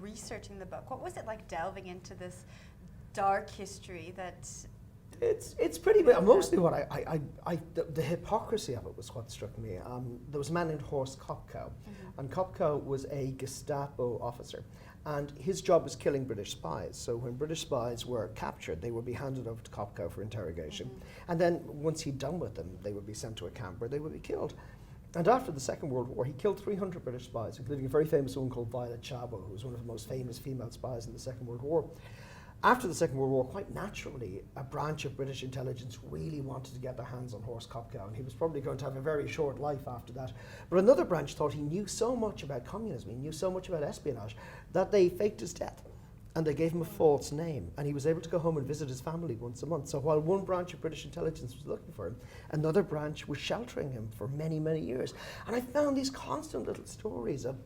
researching the book? What was it like delving into this dark history that... It's pretty bad. Mostly what the hypocrisy of it was what struck me. There was a man named Horst Kopkow, and Kopkow was a Gestapo officer, and his job was killing British spies. So when British spies were captured, they would be handed over to Kopkow for interrogation, and then once he'd done with them, they would be sent to a camp where they would be killed. And after the Second World War, he killed 300 British spies, including a very famous one called Violet Chavo, who was one of the most famous female spies in the Second World War. After the Second World War, quite naturally, a branch of British intelligence really wanted to get their hands on Horst Kopkow, and he was probably going to have a very short life after that. But another branch thought he knew so much about communism, he knew so much about espionage, that they faked his death. And they gave him a false name, and he was able to go home and visit his family once a month. So while one branch of British intelligence was looking for him, another branch was sheltering him for many, many years. And I found these constant little stories of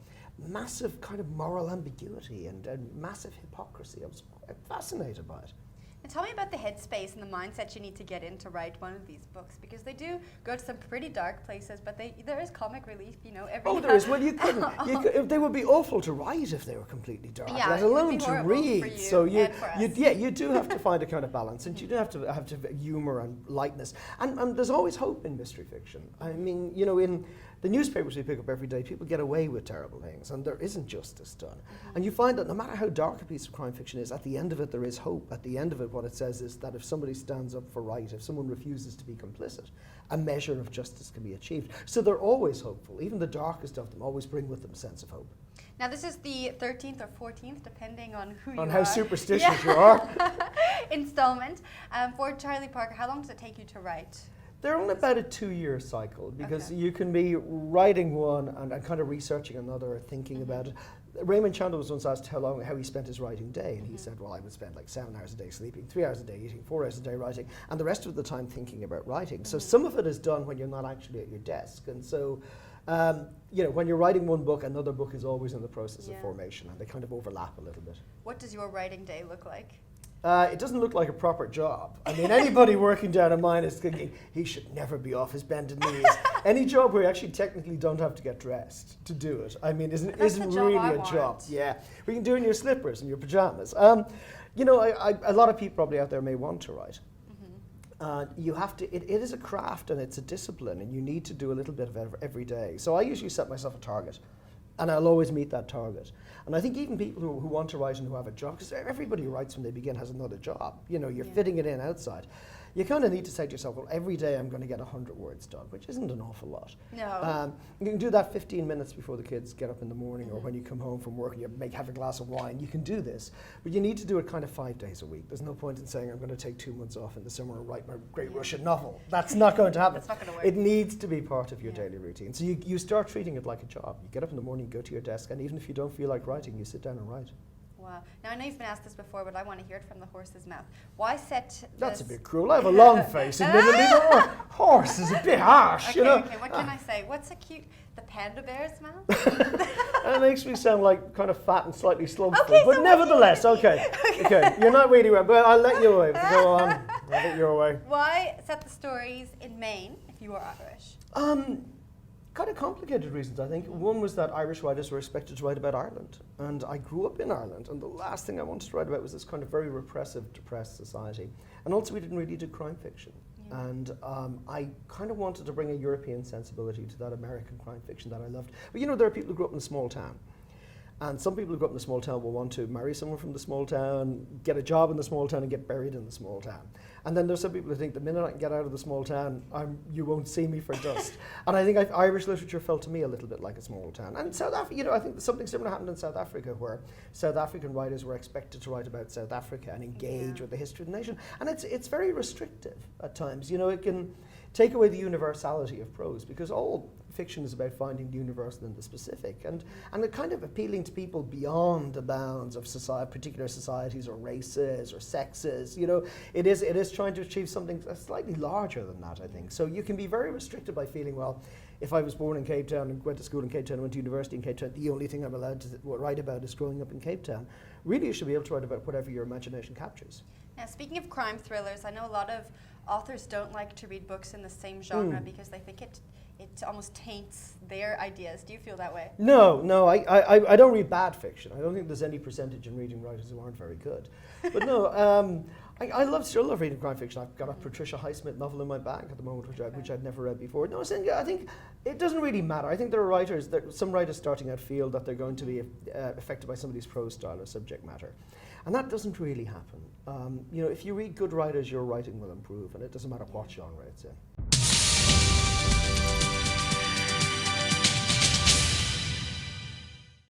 massive kind of moral ambiguity and massive hypocrisy. I was fascinated by it. And tell me about the headspace and the mindset you need to get in to write one of these books, because they do go to some pretty dark places, but there is comic relief, you know. There is. Well, you couldn't. They would be awful to write if they were completely dark, let alone to read. So you do have to find a kind of balance, and you do have to humor and lightness, and there's always hope in mystery fiction. I mean, you know, in the newspapers we pick up every day, people get away with terrible things, and there isn't justice done. And you find that no matter how dark a piece of crime fiction is, at the end of it there is hope. At the end of it, what it says is that if somebody stands up for right, if someone refuses to be complicit, a measure of justice can be achieved. So they're always hopeful. Even the darkest of them always bring with them a sense of hope. Now this is the 13th or 14th, depending on who you are. On how superstitious you are. Installment. For Charlie Parker, how long does it take you to write? They're on about a 2-year cycle, because you can be writing one and kind of researching another, thinking about it. Raymond Chandler was once asked how he spent his writing day, and he said, well, I would spend like 7 hours a day sleeping, 3 hours a day eating, 4 hours a day writing, and the rest of the time thinking about writing. So some of it is done when you're not actually at your desk, and so you know, when you're writing one book, another book is always in the process of formation, and they kind of overlap a little bit. What does your writing day look like? It doesn't look like a proper job. I mean, anybody working down a mine is thinking, he should never be off his bended knees. Any job where you actually technically don't have to get dressed to do it, I mean, isn't really a job. Yeah, we can do it in your slippers and your pajamas. You know, a lot of people probably out there may want to write. You have to, it is a craft and it's a discipline, and you need to do a little bit of it every day. So I usually set myself a target, and I'll always meet that target. And I think even people who want to write and who have a job, because everybody who writes when they begin has another job, you know, you're fitting it in outside. You kind of need to say to yourself, well, every day I'm going to get 100 words done, which isn't an awful lot. No. You can do that 15 minutes before the kids get up in the morning, or when you come home from work and you have a glass of wine. You can do this, but you need to do it kind of 5 days a week. There's no point in saying I'm going to take 2 months off in the summer and write my great Russian novel. That's not going to happen. That's not going to work. It needs to be part of your daily routine. So you start treating it like a job. You get up in the morning, you go to your desk, and even if you don't feel like writing, you sit down and write. Wow. Now, I know you've been asked this before, but I want to hear it from the horse's mouth. Why set this... That's a bit cruel. I have a long face, admittedly. The horse is a bit harsh, okay, you know. Okay, what can I say? What's a cute... The panda bear's mouth? That makes me sound like kind of fat and slightly slugful. Okay, but so nevertheless, okay. You're not really well, but I'll let you away. Go on. I'll let you away. Why set the stories in Maine if you are Irish? Kind of complicated reasons, I think. One was that Irish writers were expected to write about Ireland, and I grew up in Ireland, and the last thing I wanted to write about was this kind of very repressive, depressed society. And also we didn't really do crime fiction. And I kind of wanted to bring a European sensibility to that American crime fiction that I loved. But you know, there are people who grew up in a small town. And some people who grew up in a small town will want to marry someone from the small town, get a job in the small town, and get buried in the small town. And then there's some people who think the minute I can get out of the small town, you won't see me for dust. And I think Irish literature felt to me a little bit like a small town. And South Africa, you know, I think something similar happened in South Africa, where South African writers were expected to write about South Africa and engage with the history of the nation. And it's very restrictive at times. You know, it can take away the universality of prose, because all fiction is about finding the universal in the specific, and it kind of appealing to people beyond the bounds of particular societies or races or sexes. You know, it is trying to achieve something slightly larger than that, I think. So you can be very restricted by feeling, well, if I was born in Cape Town and went to school in Cape Town and went to university in Cape Town, the only thing I'm allowed to write about is growing up in Cape Town. Really, you should be able to write about whatever your imagination captures. Now, speaking of crime thrillers, I know a lot of authors don't like to read books in the same genre because they think it almost taints their ideas. Do you feel that way? No, I don't read bad fiction. I don't think there's any percentage in reading writers who aren't very good. But no, I still love reading crime fiction. I've got a Patricia Highsmith novel in my bag at the moment, which I'd never read before. No, I think it doesn't really matter. I think there are writers, some writers starting out feel that they're going to be affected by somebody's prose style or subject matter. And that doesn't really happen. If you read good writers, your writing will improve, and it doesn't matter what genre it's in.